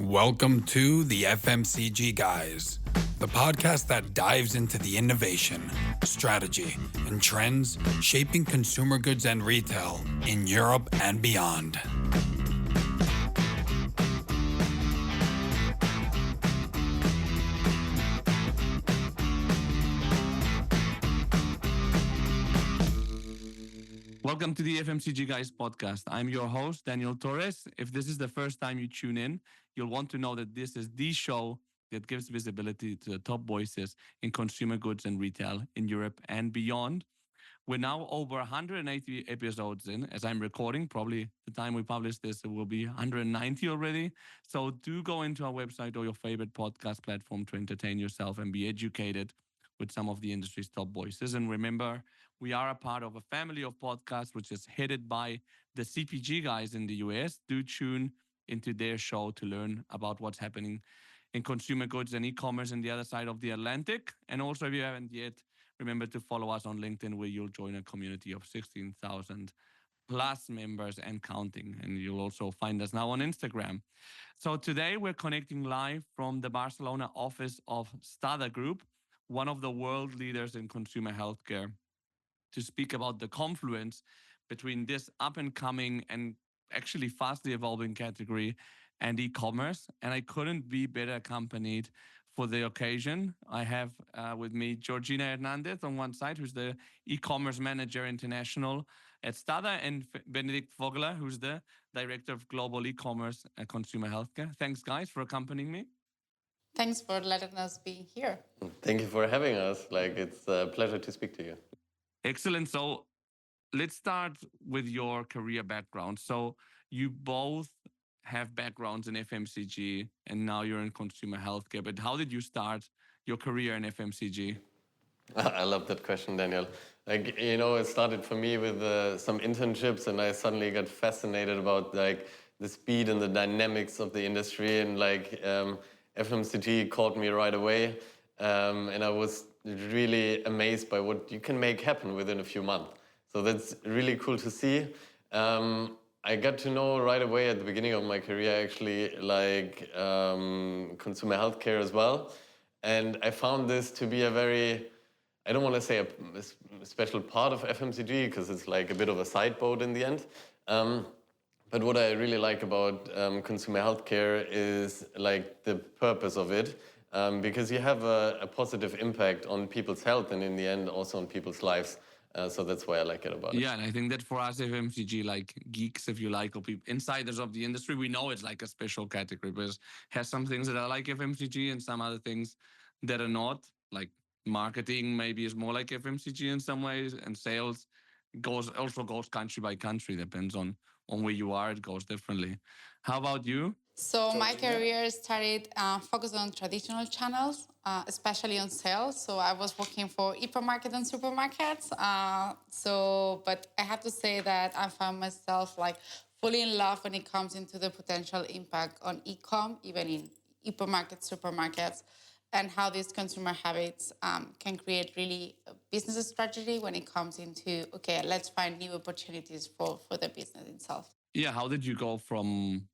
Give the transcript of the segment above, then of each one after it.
Welcome to the FMCG Guys, the podcast that dives into the innovation, strategy, and trends shaping consumer goods and retail in Europe and beyond. Welcome to the FMCG Guys podcast. I'm your host, Daniel Torres. If this is the first time you tune in, you'll want to know that this is the show that gives visibility to the top voices in consumer goods and retail in Europe and beyond. We're now over 180 episodes in as I'm recording. Probably the time we publish this, it will be 190 already. So do go into our website or your favorite podcast platform to entertain yourself and be educated with some of the industry's top voices. And remember, we are a part of a family of podcasts which is headed by the CPG guys in the US. Do tune into their show to learn about what's happening in consumer goods and e-commerce on the other side of the Atlantic. And also, if you haven't yet, remember to follow us on LinkedIn, where you'll join a community of 16,000 plus members and counting. And you'll also find us now on Instagram. So today we're connecting live from the Barcelona office of STADA Group, one of the world leaders in consumer healthcare, to speak about the confluence between this up and coming and actually fastly evolving category and e-commerce. And I couldn't be better accompanied for the occasion. I have with me Georgina Hernandez on one side, who's the e-commerce manager international at STADA, and Benedikt Vogler, who's the director of global e-commerce and consumer healthcare. Thanks, guys, for accompanying me. Thanks for letting us be here. Thank you for having us. It's a pleasure to speak to you. Excellent. So let's start with your career background. So you both have backgrounds in FMCG and now you're in consumer healthcare. But how did you start your career in FMCG? I love that question, Daniel. It started for me with some internships, and I suddenly got fascinated about the speed and the dynamics of the industry, and FMCG caught me right away. And I was really amazed by what you can make happen within a few months. So that's really cool to see. I got to know right away at the beginning of my career, actually, consumer healthcare as well. And I found this to be a very, I don't want to say a special part of FMCG, because it's like a bit of a side boat in the end. But what I really like about consumer healthcare is the purpose of it. Because you have a positive impact on people's health and in the end also on people's lives. So that's why I like it about it. Yeah, and I think that for us FMCG, geeks, if you like, or people, insiders of the industry, we know it's like a special category because it has some things that are like FMCG and some other things that are not. Like marketing maybe is more like FMCG in some ways, and sales goes country by country, depends on where you are, it goes differently. How about you? So my career started focused on traditional channels, especially on sales. So I was working for hypermarket and supermarkets. But I have to say that I found myself fully in love when it comes into the potential impact on e-com, even in hypermarkets, supermarkets, and how these consumer habits can create really a business strategy when it comes into, okay, let's find new opportunities for the business itself. Yeah, how did you go from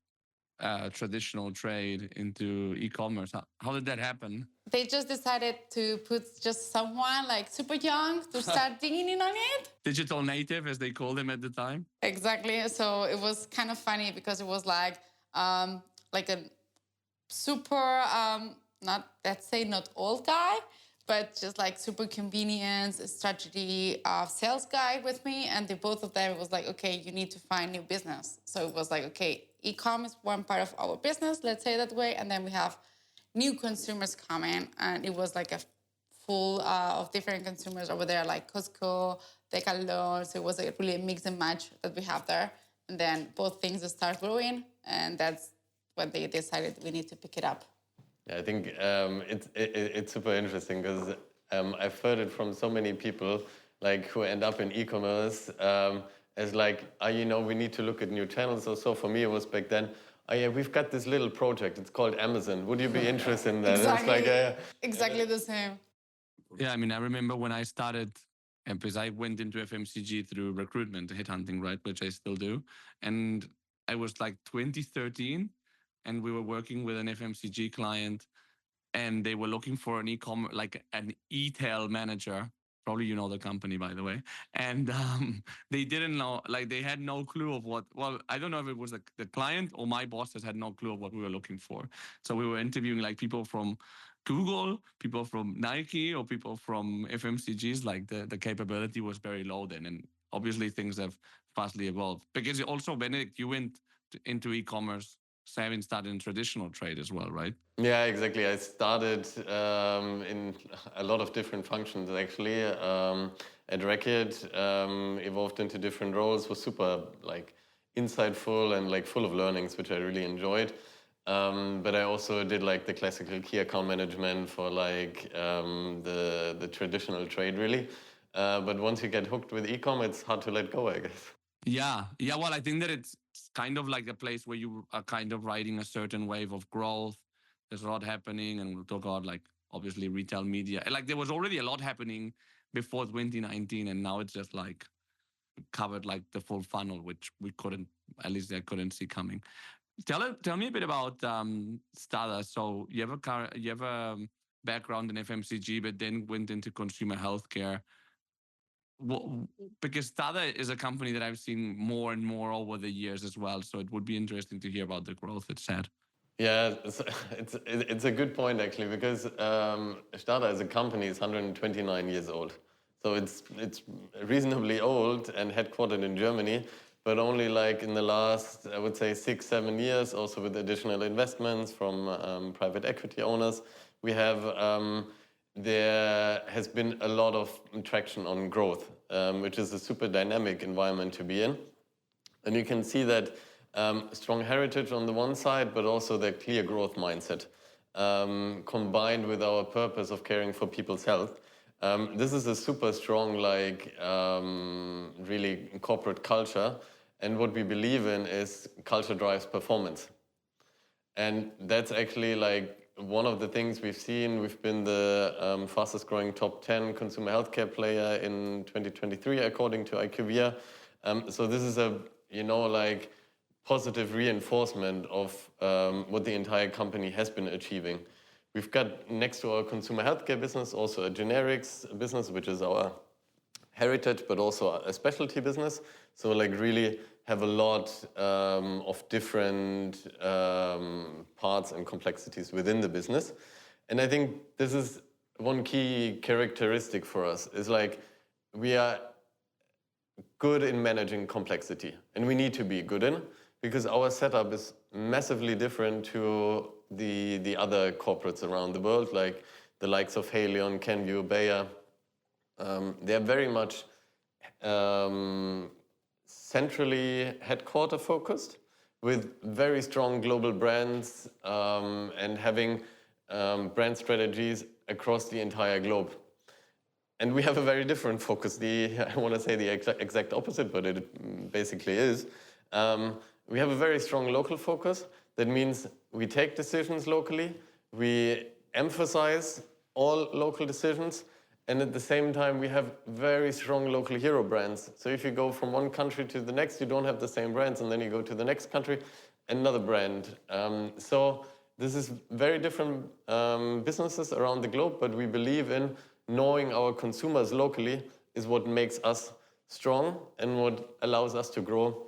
traditional trade into e-commerce? How did that happen? They just decided to put just someone super young to start digging in on it. Digital native, as they called him at the time. Exactly. So it was kind of funny because it was a super, not old guy, but just super convenience, strategy, sales guy with me. And the both of them was okay, you need to find new business. So it was okay, e-com is one part of our business, let's say that way. And then we have new consumers coming. And it was a full of different consumers over there, like Costco, Decathlon. So it was really a mix and match that we have there. And then both things start growing. And that's when they decided we need to pick it up. Yeah, I think it's super interesting because I've heard it from so many people who end up in e-commerce as we need to look at new channels or so. For me, it was back then, we've got this little project. It's called Amazon. Would you be interested in that? Exactly. It's exactly the same. Yeah, I mean, I remember when I started, because I went into FMCG through recruitment, headhunting, right, which I still do. And I was 2013. and we were working with an FMCG client, and they were looking for an e-commerce, like an e-tail manager. Probably you know the company, by the way. And they didn't know, like they had no clue of what, well, I don't know if it was the client or my bosses had no clue of what we were looking for. So we were interviewing like people from Google, people from Nike, or people from FMCGs. Like the capability was very low then. And obviously things have fastly evolved. Because also, Benedikt, you went into e-commerce, having started in traditional trade as well, right? Yeah, exactly. I started in a lot of different functions actually. At Reckitt, evolved into different roles. Was super like insightful and like full of learnings, which I really enjoyed. But I also did like the classical key account management for like the traditional trade really. But once you get hooked with e-com, it's hard to let go, I guess. Yeah. Well, I think that it's kind of like a place where you are kind of riding a certain wave of growth. There's a lot happening, and we'll talk about like obviously retail media. Like there was already a lot happening before 2019, and now it's just like covered like the full funnel, which we couldn't, at least I couldn't see coming. Tell me a bit about STADA. So you have a background in FMCG, but then went into consumer healthcare. Well, because STADA is a company that I've seen more and more over the years as well. So it would be interesting to hear about the growth it's had. Yeah, it's a good point actually, because STADA as a company is 129 years old. So it's reasonably old and headquartered in Germany, but only like in the last, I would say 6-7 years, also with additional investments from private equity owners, we have there has been a lot of traction on growth, which is a super dynamic environment to be in. And you can see that strong heritage on the one side, but also the clear growth mindset, combined with our purpose of caring for people's health. This is a super strong, like, really corporate culture. And what we believe in is culture drives performance. And that's actually like one of the things we've seen. We've been the fastest growing top 10 consumer healthcare player in 2023, according to IQVIA. So this is a, like, positive reinforcement of what the entire company has been achieving. We've got, next to our consumer healthcare business, also a generics business, which is our heritage, but also a specialty business. So like really have a lot of different parts and complexities within the business. And I think this is one key characteristic for us, is like we are good in managing complexity, and we need to be good in, because our setup is massively different to the other corporates around the world, like the likes of Haleon, Kenvue, Bayer. They're very much centrally headquarter focused, with very strong global brands and having brand strategies across the entire globe. And we have a very different focus. I want to say the exact opposite, but it basically is. We have a very strong local focus. That means we take decisions locally, we emphasize all local decisions, and at the same time we have very strong local hero brands. So if you go from one country to the next, you don't have the same brands, and then you go to the next country, another brand. So this is very different businesses around the globe, but we believe in knowing our consumers locally is what makes us strong and what allows us to grow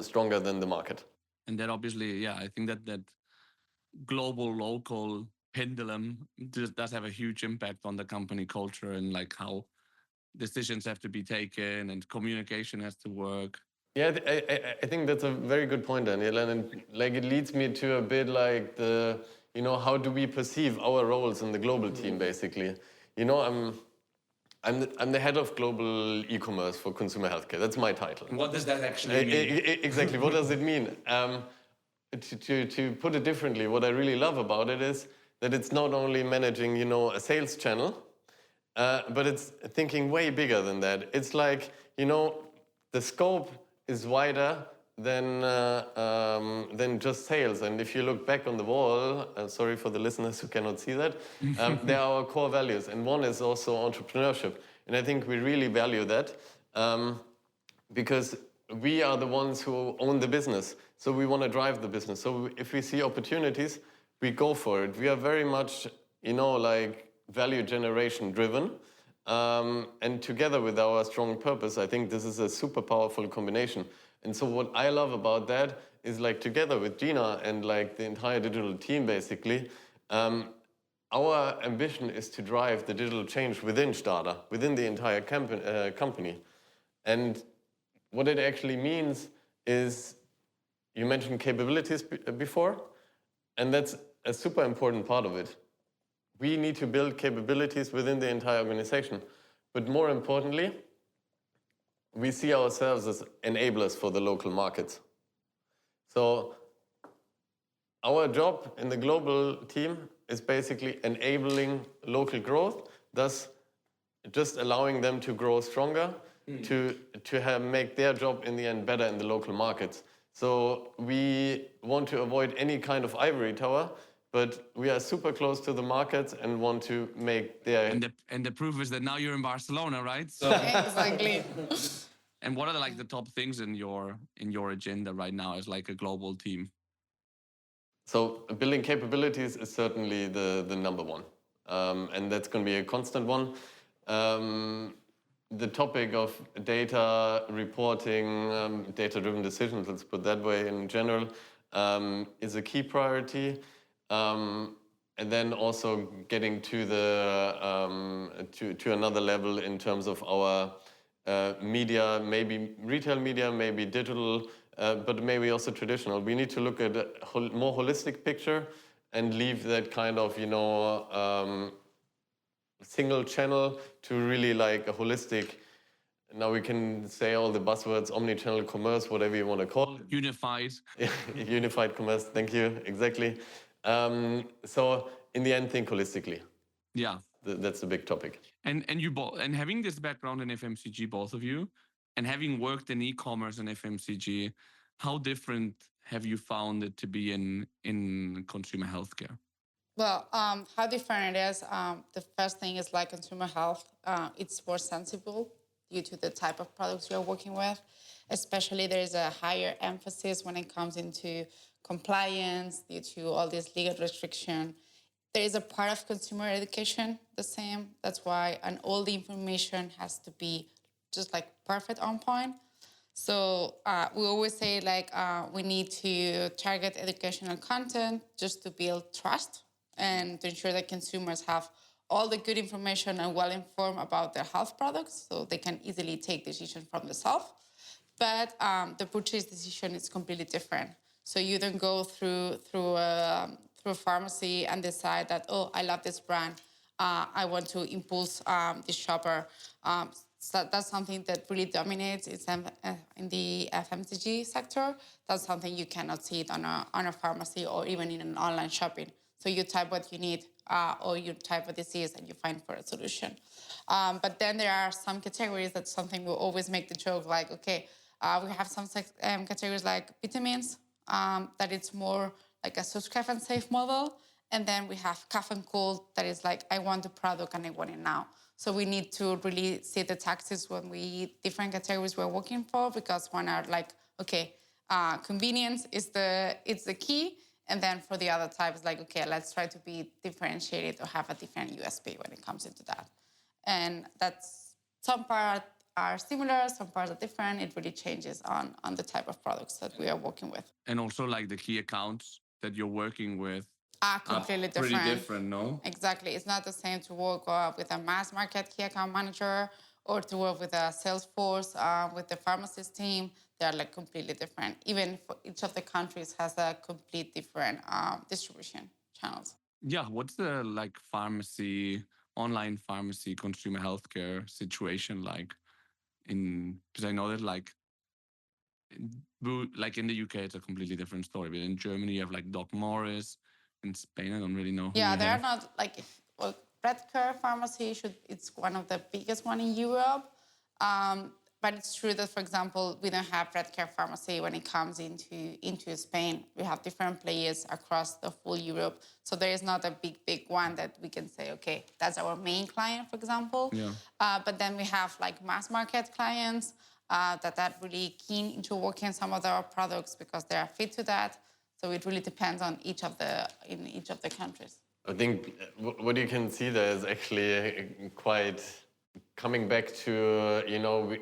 stronger than the market. And that obviously, I think that global, local pendulum does have a huge impact on the company culture and like how decisions have to be taken and communication has to work. Yeah, I think that's a very good point, Daniel. And like it leads me to a bit like how do we perceive our roles in the global team, basically. I'm the head of global e-commerce for consumer healthcare. That's my title. What does that actually mean? Exactly. What does it mean? To put it differently, what I really love about it is that it's not only managing, a sales channel, but it's thinking way bigger than that. It's like, the scope is wider than just sales. And if you look back on the wall, sorry for the listeners who cannot see that, there are our core values. And one is also entrepreneurship. And I think we really value that because we are the ones who own the business. So we want to drive the business. So if we see opportunities, we go for it. We are very much, like value generation driven. And together with our strong purpose, I think this is a super powerful combination. And so what I love about that is like together with Gina and like the entire digital team, basically, our ambition is to drive the digital change within STADA, within the entire company. And what it actually means is, you mentioned capabilities before, and that's a super important part of it. We need to build capabilities within the entire organization. But more importantly, we see ourselves as enablers for the local markets. So our job in the global team is basically enabling local growth, thus just allowing them to grow stronger, to make their job in the end better in the local markets. So we want to avoid any kind of ivory tower, but we are super close to the markets and want to make their... And the proof is that now you're in Barcelona, right? So, Exactly. and what are like the top things in your agenda right now as like a global team? So building capabilities is certainly the number one. And that's going to be a constant one. The topic of data reporting, data-driven decisions, let's put that way in general, is a key priority. And then also getting to the to another level in terms of our media, maybe retail media, maybe digital, but maybe also traditional. We need to look at a more holistic picture and leave that kind of, single channel to really like a holistic. Now we can say all the buzzwords, omni-channel commerce, whatever you want to call it. Unified. Unified commerce, thank you, exactly. So in the end, think holistically. Yeah. That's the big topic. And you both, and having this background in FMCG, both of you, and having worked in e-commerce and FMCG, how different have you found it to be in consumer healthcare? Well, how different it is, the first thing is like consumer health. It's more sensible due to the type of products you're working with. Especially there is a higher emphasis when it comes into compliance due to all this legal restriction. There is a part of consumer education the same. That's why, and all the information has to be just like perfect on point. So we always say like we need to target educational content just to build trust and to ensure that consumers have all the good information and well-informed about their health products so they can easily take decisions from themselves. But the purchase decision is completely different. So you don't go through a pharmacy and decide that, oh, I love this brand. I want to impulse this shopper. So that's something that really dominates in the FMCG sector. That's something you cannot see it on a pharmacy or even in an online shopping. So you type what you need or you type what this is and you find for a solution. But then there are some categories that's something we always make the joke like, okay, we have some categories like vitamins, that it's more like a subscribe and save model. And then we have cough and cold that is like, I want the product and I want it now. So we need to really see the taxes when different categories we're working for, because one are like, okay, convenience is the key. And then for the other types, like, okay, let's try to be differentiated or have a different USP when it comes into that. And that's, some parts are similar, some parts are different. It really changes on the type of products that we are working with. And also like the key accounts that you're working with completely are pretty different, no? Exactly. It's not the same to work with a mass market key account manager or to work with a sales force, with the pharmacist team. They're like completely different. Even for each of the countries has a complete different distribution channels. Yeah, what's the like online pharmacy, consumer healthcare situation like? Because I know that like in the UK, it's a completely different story. But in Germany, you have like Doc Morris. In Spain, I don't really know. Yeah, they're not like, well, Redcare Pharmacy it's one of the biggest one in Europe. But it's true that, for example, we don't have Redcare Pharmacy when it comes into Spain. We have different players across the full Europe. So there is not a big one that we can say, okay, that's our main client, for example. Yeah. But then we have like mass market clients. that really keen into working on some of our products because they are fit to that. So it really depends on each of the countries. I think what you can see there is actually quite coming back to,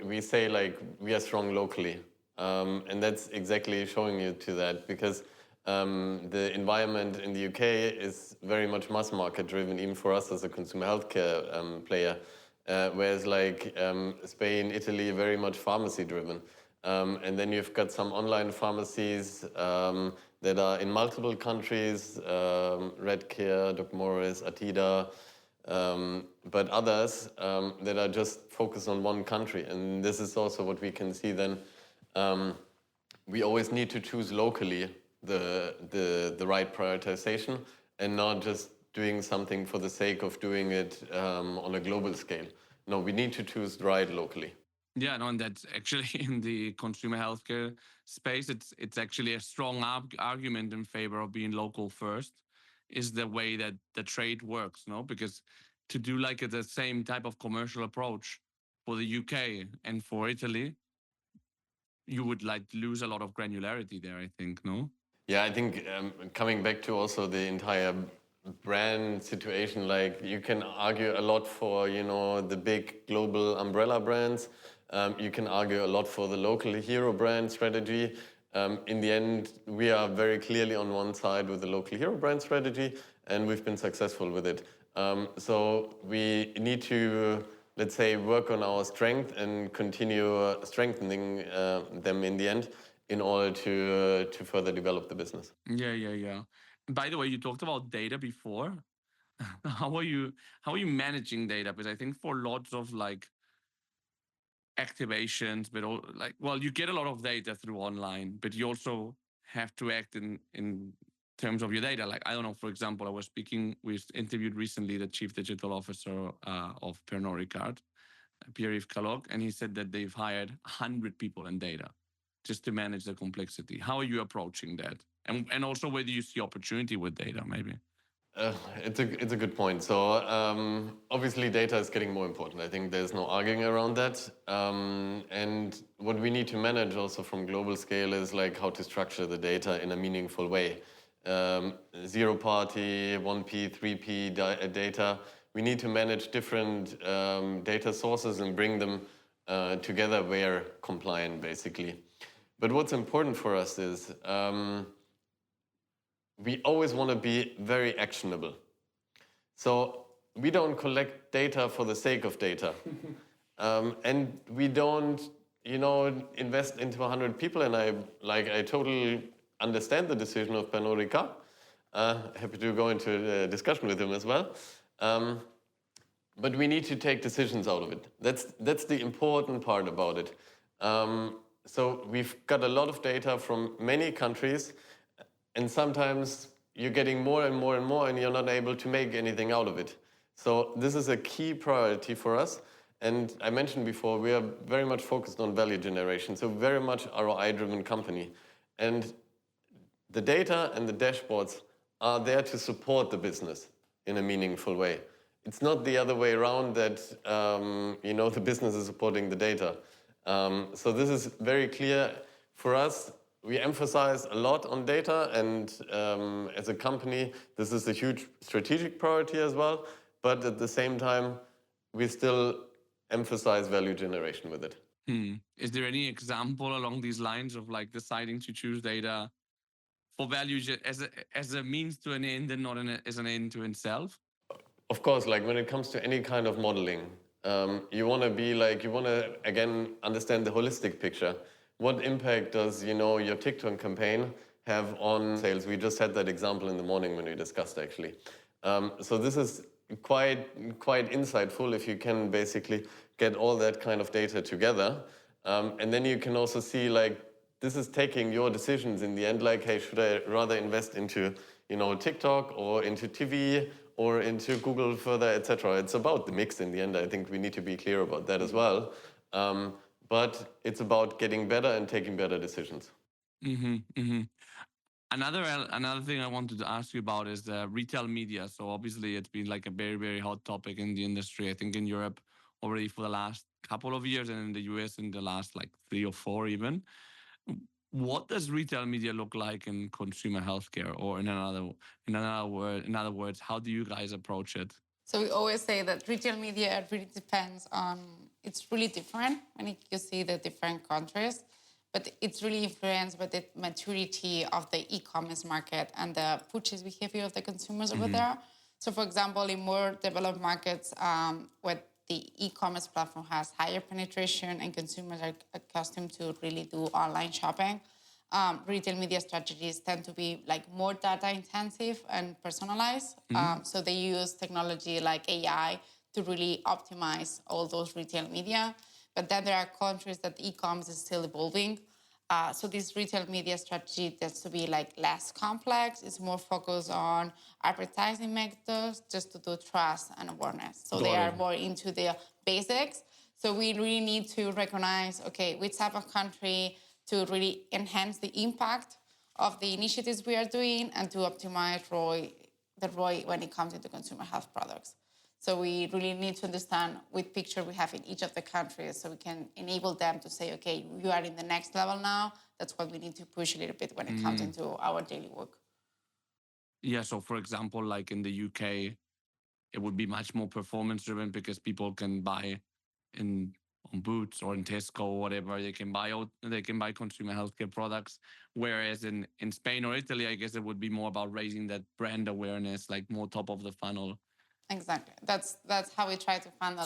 we say like we are strong locally. And that's exactly showing you to that because the environment in the UK is very much mass market driven, even for us as a consumer healthcare player. Whereas like Spain, Italy, very much pharmacy driven. And then you've got some online pharmacies that are in multiple countries, Redcare, Doc Morris, Atida, but others that are just focused on one country. And this is also what we can see then. We always need to choose locally the right prioritization and not just doing something for the sake of doing it on a global scale. No, we need to choose right locally. Yeah, no, and that's actually in the consumer healthcare space. It's actually a strong argument in favor of being local first, is the way that the trade works, no? Because to do like the same type of commercial approach for the UK and for Italy, you would like lose a lot of granularity there, I think, no? Yeah, I think coming back to also the entire brand situation, like you can argue a lot for, the big global umbrella brands. You can argue a lot for the local hero brand strategy. In the end, we are very clearly on one side with the local hero brand strategy, and we've been successful with it. So we need to, let's say, work on our strength and continue strengthening them in the end in order to further develop the business. Yeah. By the way, you talked about data before. How are you managing data? Because I think for lots of like activations, but you get a lot of data through online, but you also have to act in terms of your data. Like, I don't know, for example, we interviewed recently the chief digital officer of Pernod Ricard, Pierre-Yves Calog, and he said that they've hired 100 people in data just to manage the complexity. How are you approaching that? And also, where do you see opportunity with data, maybe? It's a good point. So obviously data is getting more important. I think there's no arguing around that. And what we need to manage also from global scale is like how to structure the data in a meaningful way. Zero party, 1P, 3P data. We need to manage different data sources and bring them together where compliant, basically. But what's important for us is we always want to be very actionable. So we don't collect data for the sake of data. And we don't, invest into 100 people. And I totally understand the decision of Pernod Ricard. Happy to go into a discussion with him as well. But we need to take decisions out of it. That's the important part about it. So we've got a lot of data from many countries. And sometimes you're getting more and more and more, and you're not able to make anything out of it. So this is a key priority for us. And I mentioned before, we are very much focused on value generation, so very much ROI-driven company. And the data and the dashboards are there to support the business in a meaningful way. It's not the other way around that the business is supporting the data. So this is very clear for us. We emphasize a lot on data, and as a company, this is a huge strategic priority as well. But at the same time, we still emphasize value generation with it. Is there any example along these lines of like deciding to choose data for value as a means to an end and not as an end to itself? Of course, like when it comes to any kind of modeling, you want to again understand the holistic picture. What impact does, your TikTok campaign have on sales? We just had that example in the morning when we discussed, actually. So this is quite insightful if you can basically get all that kind of data together. And then you can also see, like, this is taking your decisions in the end, like, hey, should I rather invest into, TikTok or into TV or into Google further, etc. It's about the mix in the end. I think we need to be clear about that as well. But it's about getting better and taking better decisions. Another thing I wanted to ask you about is retail media. So obviously it's been like a very, very hot topic in the industry. I think in Europe already for the last couple of years, and in the US in the last like 3 or 4 even. What does retail media look like in consumer healthcare, or in other words, how do you guys approach it? So we always say that retail media really depends on, it's really different when you see the different countries, but it's really influenced by the maturity of the e-commerce market and the purchase behavior of the consumers over there. So for example, in more developed markets where the e-commerce platform has higher penetration and consumers are accustomed to really do online shopping, retail media strategies tend to be like more data intensive and personalized. So they use technology like AI to really optimize all those retail media. But then there are countries that e-commerce is still evolving. So this retail media strategy tends to be like less complex. It's more focused on advertising methods just to do trust and awareness. So they are more into the basics. So we really need to recognize, okay, which type of country to really enhance the impact of the initiatives we are doing and to optimize the ROI when it comes into consumer health products. So we really need to understand what picture we have in each of the countries so we can enable them to say, okay, you are in the next level now. That's what we need to push a little bit when it comes into our daily work. Yeah, so for example, like in the UK, it would be much more performance driven because people can buy on Boots or in Tesco or whatever. They can buy consumer healthcare products. Whereas in Spain or Italy, I guess it would be more about raising that brand awareness, like more top of the funnel. Exactly. That's how we try to handle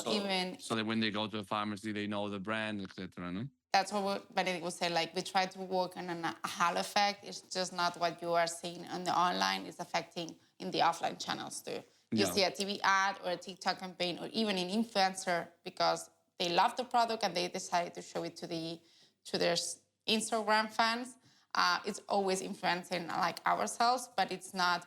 so that when they go to a pharmacy, they know the brand, etc. No? That's what Benedikt would say. Like we try to work on a halo effect. It's just not what you are seeing on the online. It's affecting in the offline channels too. You see a TV ad or a TikTok campaign or even an influencer because they love the product and they decided to show it to their Instagram fans. It's always influencing like ourselves, but it's not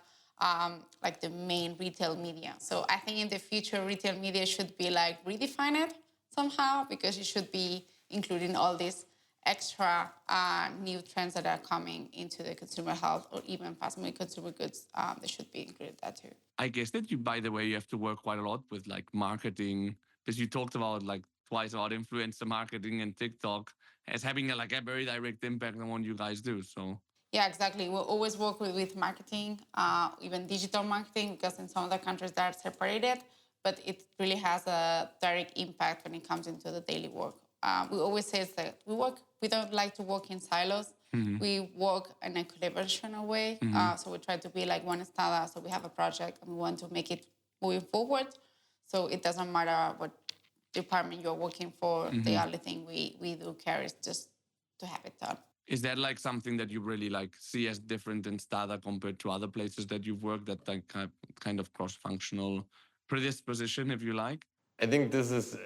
like the main retail media. So I think in the future, retail media should be like redefined somehow because it should be including all these extra new trends that are coming into the consumer health or even fast-moving consumer goods. They should be included that too. I guess that you, by the way, you have to work quite a lot with like marketing because you talked about like twice about influencer marketing and TikTok as having a very direct impact on what you guys do. So. Yeah, exactly. We always work with marketing, even digital marketing, because in some of the countries they are separated, but it really has a direct impact when it comes into the daily work. We always say that we don't like to work in silos. We work in a collaborational way. So we try to be like one STADA. So we have a project and we want to make it moving forward. So it doesn't matter what department you're working for. The only thing we do care is just to have it done. Is that like something that you really like see as different in STADA compared to other places that you've worked, that like kind of cross-functional predisposition, if you like? I think this is,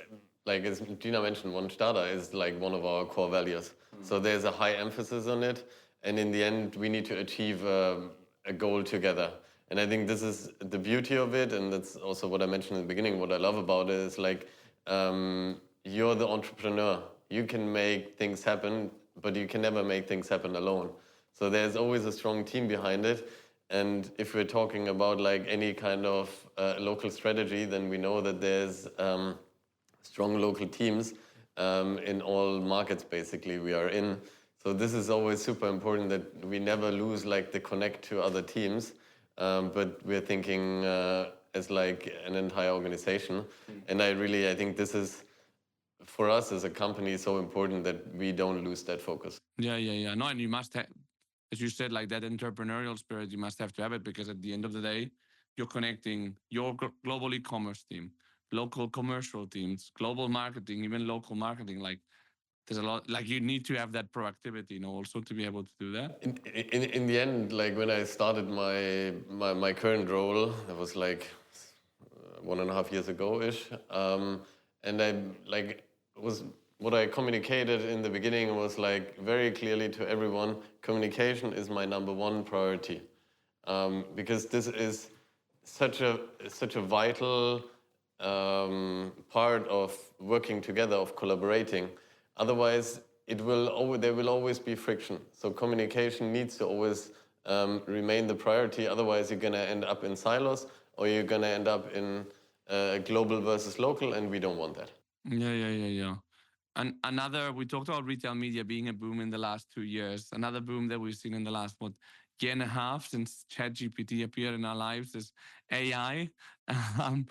like as Gina mentioned, One STADA is like one of our core values. So there's a high emphasis on it. And in the end, we need to achieve a goal together. And I think this is the beauty of it. And that's also what I mentioned in the beginning. What I love about it is like, you're the entrepreneur. You can make things happen, but you can never make things happen alone. So there's always a strong team behind it. And if we're talking about like any kind of local strategy, then we know that there's strong local teams in all markets basically we are in. So this is always super important that we never lose like the connect to other teams, but we're thinking as like an entire organization. And I think this is, for us as a company, so important that we don't lose that focus. Yeah. No, and you must have, as you said, like that entrepreneurial spirit, you must have to have it because at the end of the day, you're connecting your global e-commerce team, local commercial teams, global marketing, even local marketing. Like there's a lot, like you need to have that proactivity, also to be able to do that. In the end, like when I started my current role, it was like 1.5 years ago-ish. And I what I communicated in the beginning was like very clearly to everyone, communication is my #1 priority. Because this is such a vital part of working together, of collaborating. Otherwise, there will always be friction. So communication needs to always remain the priority. Otherwise, you're going to end up in silos or you're going to end up in global versus local, and we don't want that. Yeah. And another, we talked about retail media being a boom in the last 2 years. Another boom that we've seen in the last, year and a half since ChatGPT appeared in our lives is AI. Um,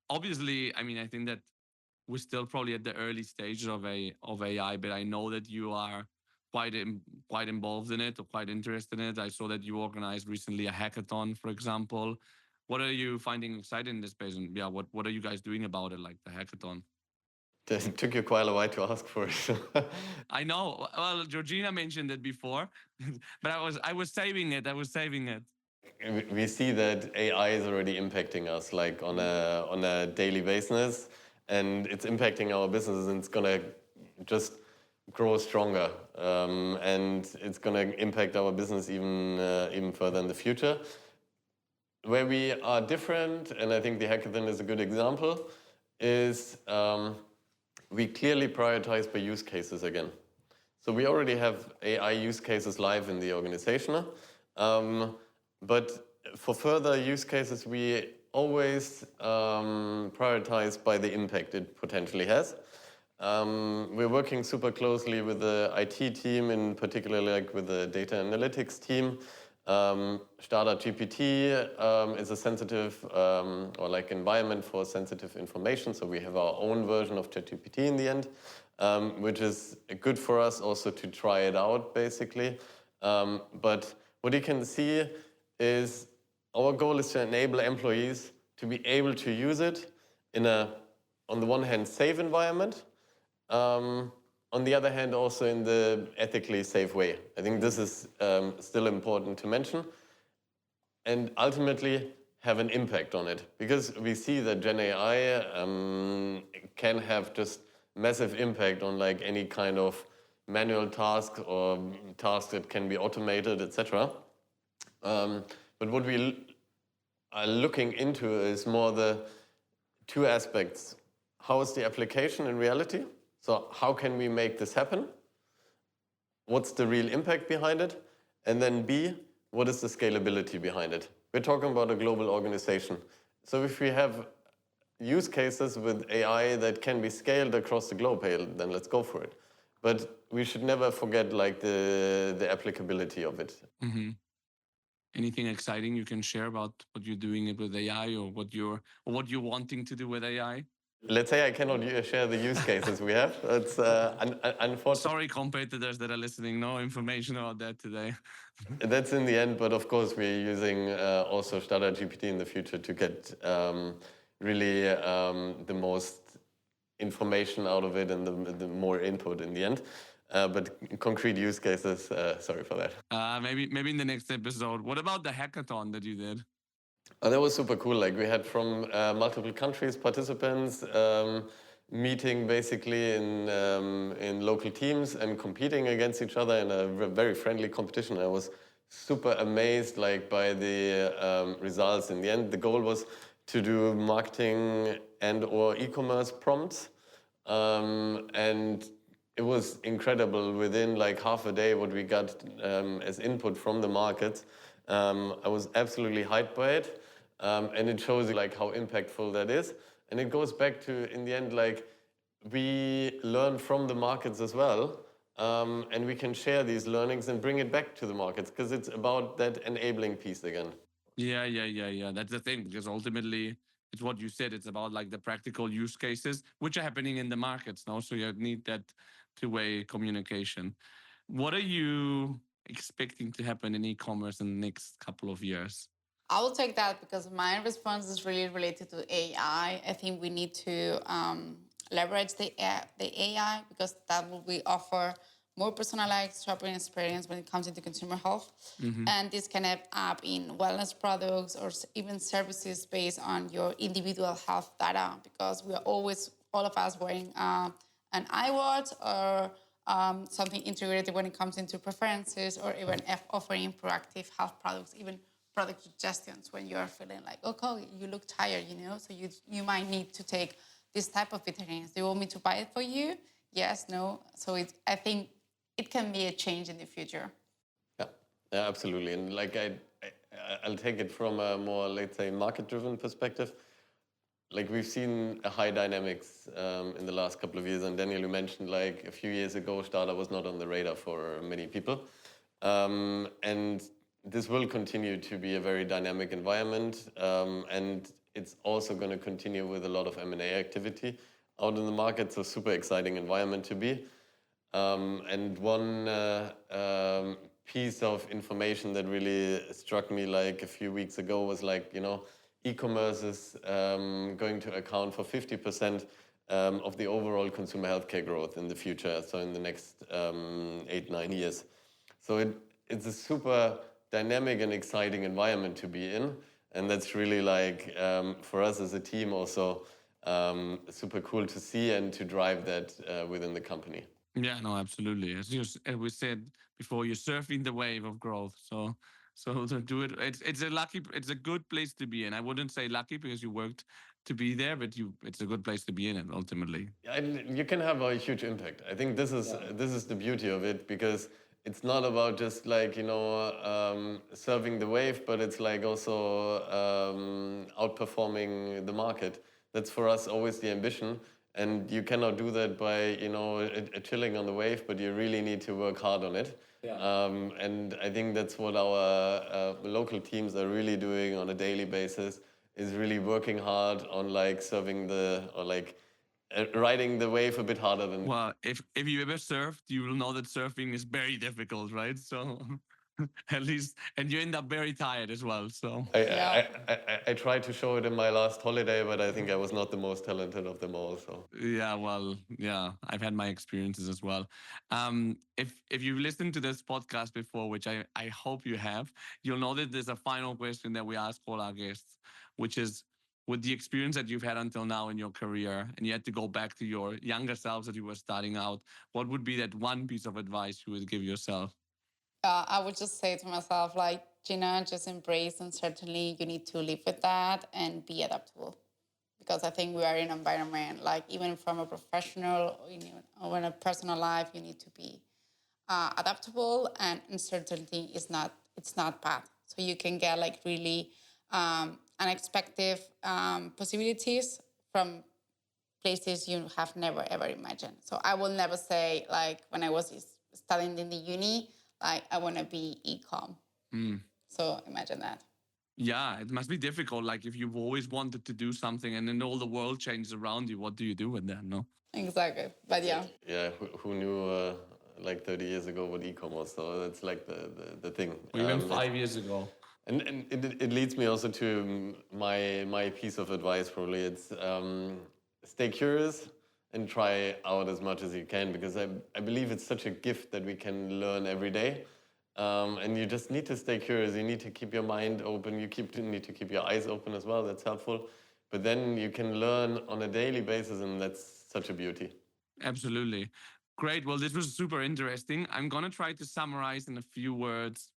Obviously, I mean, I think that we're still probably at the early stages of AI, but I know that you are quite involved in it or quite interested in it. I saw that you organized recently a hackathon, for example. What are you finding exciting in this space? And yeah, what are you guys doing about it, like the hackathon? It took you quite a while to ask for it. I know. Well, Georgina mentioned it before, but I was saving it. I was saving it. We see that AI is already impacting us like on a daily basis, and it's impacting our business, and it's gonna just grow stronger, and it's gonna impact our business even further in the future. Where we are different, and I think the hackathon is a good example, is we clearly prioritize by use cases again. So we already have AI use cases live in the organization. But for further use cases, we always prioritize by the impact it potentially has. We're working super closely with the IT team, in particular, like with the data analytics team. STADA GPT is a sensitive or like environment for sensitive information. So we have our own version of ChatGPT in the end, which is good for us also to try it out, basically. But what you can see is our goal is to enable employees to be able to use it in a, on the one hand, safe environment, on the other hand, also in the ethically safe way. I think this is still important to mention, and ultimately have an impact on it, because we see that Gen AI can have just massive impact on like any kind of manual task or task that can be automated, etc. But what we are looking into is more the two aspects. How is the application in reality? So how can we make this happen? What's the real impact behind it? And then B, what is the scalability behind it? We're talking about a global organization. So if we have use cases with AI that can be scaled across the globe, hey, then let's go for it. But we should never forget like the applicability of it. Mm-hmm. Anything exciting you can share about what you're doing with AI, or what you're wanting to do with AI? Let's say I cannot share the use cases we have. It's unfortunate. Sorry, competitors that are listening, no information about that today. That's in the end, but of course we're using also STADA GPT in the future to get really the most information out of it and the more input in the end. But concrete use cases, sorry for that. Maybe in the next episode. What about the hackathon that you did? Oh, that was super cool. Like we had from multiple countries participants meeting basically in local teams and competing against each other in a very friendly competition. I was super amazed like by the results. In the end, the goal was to do marketing and/or e-commerce prompts, and it was incredible. Within like half a day, what we got as input from the markets, I was absolutely hyped by it. And it shows you like how impactful that is. And it goes back to, in the end, like we learn from the markets as well. And we can share these learnings and bring it back to the markets, because it's about that enabling piece again. Yeah. That's the thing, because ultimately it's what you said. It's about like the practical use cases, which are happening in the markets now. So you need that two-way communication. What are you expecting to happen in e-commerce in the next couple of years? I will take that because my response is really related to AI. I think we need to leverage the AI, because that will offer more personalized shopping experience when it comes into consumer health. Mm-hmm. And this can have app in wellness products or even services based on your individual health data, because we are always, all of us, wearing an iWatch or something integrated when it comes into preferences, or even offering proactive health products, even product suggestions when you're feeling like, okay, you look tired, so you might need to take this type of vitamins. Do you want me to buy it for you? Yes, no. So I think it can be a change in the future. Yeah, absolutely. And like I'll take it from a more, let's say, market-driven perspective. like we've seen a high dynamics in the last couple of years. And Daniel, you mentioned like a few years ago, STADA was not on the radar for many people. And this will continue to be a very dynamic environment. And it's also going to continue with a lot of M&A activity out in the market. So super exciting environment to be. And one piece of information that really struck me like a few weeks ago was like, e-commerce is going to account for 50% of the overall consumer healthcare growth in the future, so in the next 8-9 years. So it's a super dynamic and exciting environment to be in, and that's really like for us as a team also super cool to see and to drive that within the company. Yeah, no, absolutely. As we said before, you're surfing the wave of growth. So to do it, it's a good place to be in. I wouldn't say lucky because you worked to be there, but it's a good place to be in it ultimately. And you can have a huge impact. I think this is the beauty of it, because it's not about just like surfing the wave, but it's like also outperforming the market. That's for us always the ambition. And you cannot do that by chilling on the wave, but you really need to work hard on it. Yeah. And I think that's what our local teams are really doing on a daily basis, is really working hard on like riding the wave a bit harder than. Well, if you ever surfed, you will know that surfing is very difficult, right? So at least, and you end up very tired as well. So I tried to show it in my last holiday, but I think I was not the most talented of them all. So yeah, well, yeah, I've had my experiences as well. If you've listened to this podcast before, which I hope you have, you'll know that there's a final question that we ask all our guests, which is, with the experience that you've had until now in your career, and you had to go back to your younger selves that you were starting out, what would be that one piece of advice you would give yourself? I would just say to myself, like, Gina, just embrace uncertainty. You need to live with that and be adaptable. Because I think we are in an environment, like even from a professional or in a personal life, you need to be adaptable, and uncertainty it's not bad. So you can get like really unexpected possibilities from places you have never ever imagined. So I will never say, like, when I was studying in the uni, like, I want to be e-com. So imagine that. Yeah, it must be difficult. Like if you've always wanted to do something and then all the world changes around you, what do you do with that? No. Exactly. But yeah. Yeah, who knew like 30 years ago what e-com was? So that's like the thing. Or even 5 years ago. And it leads me also to my piece of advice. Probably it's stay curious and try out as much as you can, because I believe it's such a gift that we can learn every day. And you just need to stay curious. You need to keep your mind open. You need to keep your eyes open as well. That's helpful. But then you can learn on a daily basis, and that's such a beauty. Absolutely. Great. Well, this was super interesting. I'm gonna try to summarize in a few words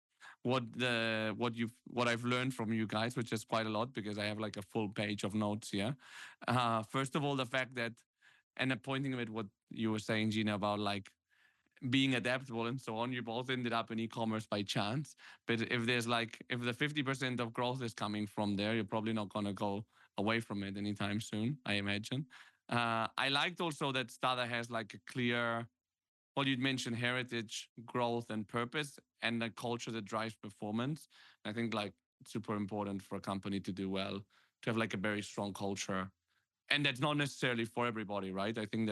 what I've learned from you guys, which is quite a lot because I have like a full page of notes here. First of all, the fact that, and pointing with what you were saying, Gina, about like being adaptable and so on, you both ended up in e-commerce by chance. But if the 50% of growth is coming from there, you're probably not going to go away from it anytime soon, I imagine. I liked also that STADA has like a clear, well, you'd mentioned heritage, growth, and purpose, and a culture that drives performance. I think like super important for a company to do well, to have like a very strong culture. And that's not necessarily for everybody, right? I think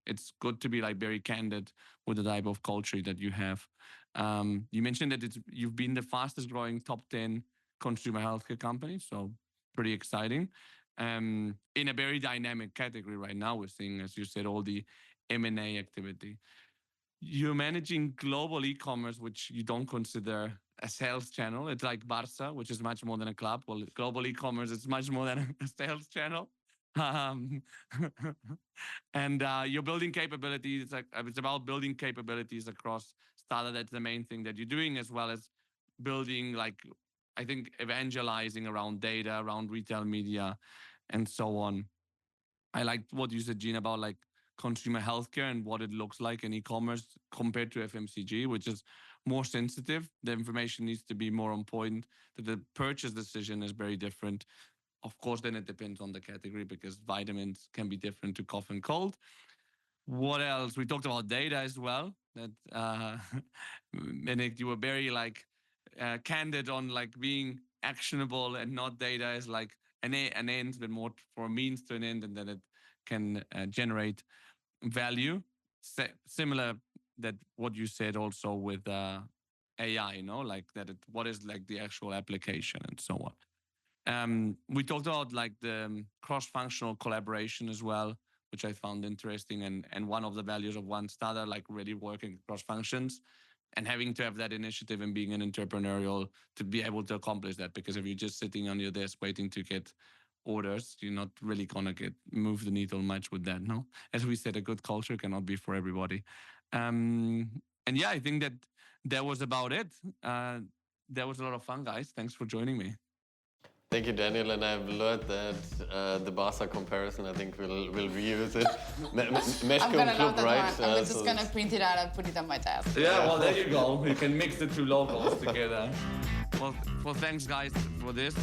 it's good to be like very candid with the type of culture that you have. You mentioned that you've been the fastest growing top 10 consumer healthcare company, so pretty exciting. In a very dynamic category right now, we're seeing, as you said, all the M&A activity. You're managing global e-commerce, which you don't consider a sales channel. It's like Barca, which is much more than a club. Well, global e-commerce is much more than a sales channel. And you're building capabilities. It's about building capabilities across STADA. That's the main thing that you're doing, as well as building, like, I think, evangelizing around data, around retail media, and so on. I like what you said, Gina, about like consumer healthcare and what it looks like in e-commerce compared to FMCG, which is more sensitive. The information needs to be more on point. That the purchase decision is very different. Of course, then it depends on the category because vitamins can be different to cough and cold. What else? We talked about data as well. That Benedikt, you were very candid on being actionable and not data as an end, but more for a means to an end, and that it can generate value. Similar that what you said also with AI, what is the actual application and so on. We talked about the cross-functional collaboration as well, which I found interesting, and one of the values of One STADA, really working across functions and having to have that initiative and being an entrepreneurial to be able to accomplish that. Because if you're just sitting on your desk waiting to get orders, you're not really gonna move the needle much with that. No, as we said, a good culture cannot be for everybody. And yeah, I think that was about it. That was a lot of fun, guys. Thanks for joining me. Thank you, Daniel, and I've learned that the Barca comparison, I think we'll reuse it. I'm gonna love that right? One. I'm just gonna print it out and put it on my desk. Yeah, well, there you go. You can mix the two logos together. Well, thanks, guys, for this.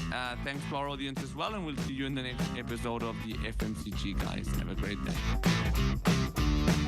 Thanks to our audience as well, and we'll see you in the next episode of the FMCG, guys. Have a great day.